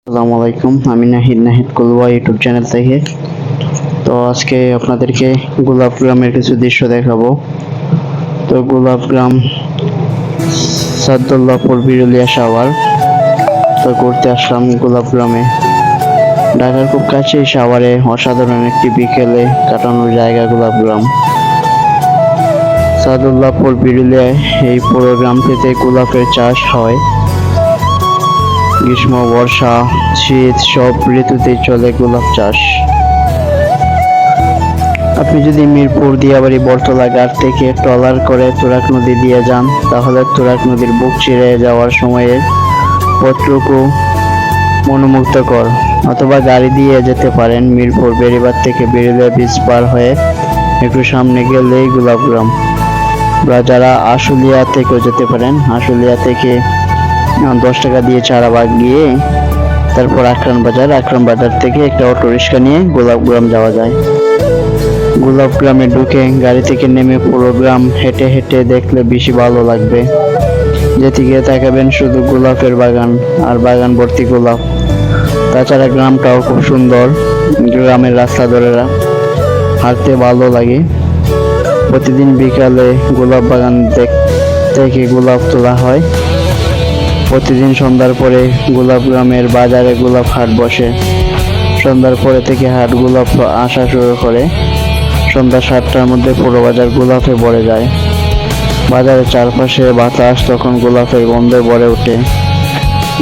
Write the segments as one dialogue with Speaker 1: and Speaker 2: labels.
Speaker 1: আসসালামু আলাইকুম। আমি নাহিদ কুলওয়া ইউটিউব চ্যানেল থেকে। তো আজকে আপনাদেরকে গোলাপ গ্রামের কিছু দৃশ্য দেখাবো। তো গোলাপ গ্রাম সাদুল্লাহপুর বিরুলিয়া সাভার। তো ঘুরতে আসলাম গোলাপ গ্রামে। ঢাকার খুব কাছেই সাভারে অসাধারণ একটি বিকেলে কাটানোর জায়গা গোলাপ গ্রাম। সাদুল্লাহপুর বিরুলিয়ায় এই পুরো গ্রামটিতে গোলাপের চাষ হয়। গ্রীষ্ম, বর্ষা, শীত সব ঋতুতেই চলে গোলাপ চাষ। আপনি যদি মিরপুর, দিয়াবাড়ি, বটতলা ঘাট থেকে ট্রলার করে তুরাগ নদী দিয়ে যান, তাহলে তুরাগ নদীর বুক চিরে যাওয়ার সময়ের পথটুকু মনোমুগ্ধকর। অথবা গাড়ি দিয়ে যেতে পারেন মিরপুর বেড়িবাঁধ থেকে বিরুলিয়া ব্রিজ পার হয়ে একটু সামনে গেলেই গোলাপ গ্রাম। বা যারা আশুলিয়া থেকেও যেতে পারেন, আশুলিয়া থেকে 10 টাকা দিয়ে চারাবাগ গিয়ে তারপর আকরাম বাজার থেকে একটা অটো রিক্সা নিয়ে গোলাপ গ্রাম যাওয়া যায়। গোলাপ গ্রামে ঢুকে গাড়ি থেকে নেমে পুরো গ্রাম হেঁটে হেঁটে দেখলে বেশি ভালো লাগবে। যেদিকে তাকাবেন শুধু গোলাপের বাগান আর বাগান ভর্তি গোলাপ। তাছাড়া গ্রামটাও খুব সুন্দর। গ্রামের রাস্তা ধরে হাঁটতে ভালো লাগে। প্রতিদিন বিকালে গোলাপ বাগান থেকে গোলাপ তোলা হয়। প্রতিদিন সন্ধ্যার পরে গোলাপ গ্রামের বাজারে গোলাপ হাট বসে। সন্ধ্যার পরে থেকে হাট গোলাপ আসা শুরু করে। সন্ধ্যা 7টার মধ্যে পুরো বাজার গোলাপে ভরে যায়। বাজারের চারপাশে বাতাস তখন গোলাপের গন্ধে ভরে ওঠে।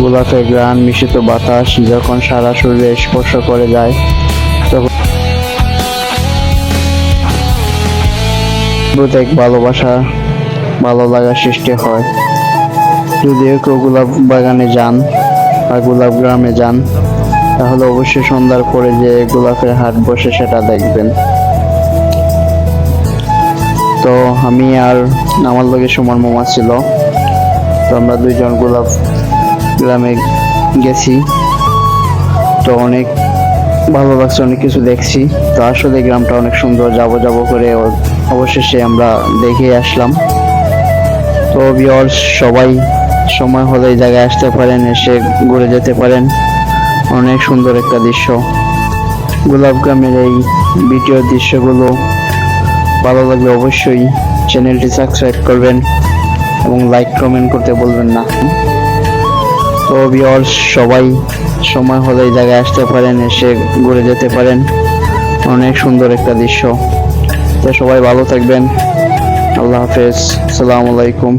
Speaker 1: গোলাপের ঘ্রাণ মিশ্রিত বাতাস যখন সারা শরীরে স্পর্শ করে যায়, তখন এক ভালো লাগা সৃষ্টি হয়। যদিও কেউ গোলাপ বাগানে যান বা গোলাপ গ্রামে যান, তাহলে অবশ্যই সন্ধ্যার পরে যে গোলাপের হাট বসে সেটা দেখবেন। তো আমি আর আমার লগে সুমন মামা ছিল। তো আমরা দুইজন গোলাপ গ্রামে গেছি। তো অনেক ভালো লাগছে, অনেক কিছু দেখছি। তো আসলে গ্রামটা অনেক সুন্দর। যাব করে অবশেষে আমরা দেখে আসলাম। তো ভিউয়ার্স, সবাই সময় হলে এই জায়গায় আসতে পারেন, এসে ঘুরে যেতে পারেন। অনেক সুন্দর একটা দৃশ্য। গোলাপ গ্রামের এই ভিডিও দৃশ্যগুলো ভালো লাগলে অবশ্যই চ্যানেলটি সাবস্ক্রাইব করবেন এবং লাইক কমেন্ট করতে বলবেন না। তো ভিউয়ার্স, সবাই সময় হলে এই জায়গায় আসতে পারেন, এসে ঘুরে যেতে পারেন। অনেক সুন্দর একটা দৃশ্য। তো সবাই ভালো থাকবেন। আল্লাহ হাফেজ। আসসালামু আলাইকুম।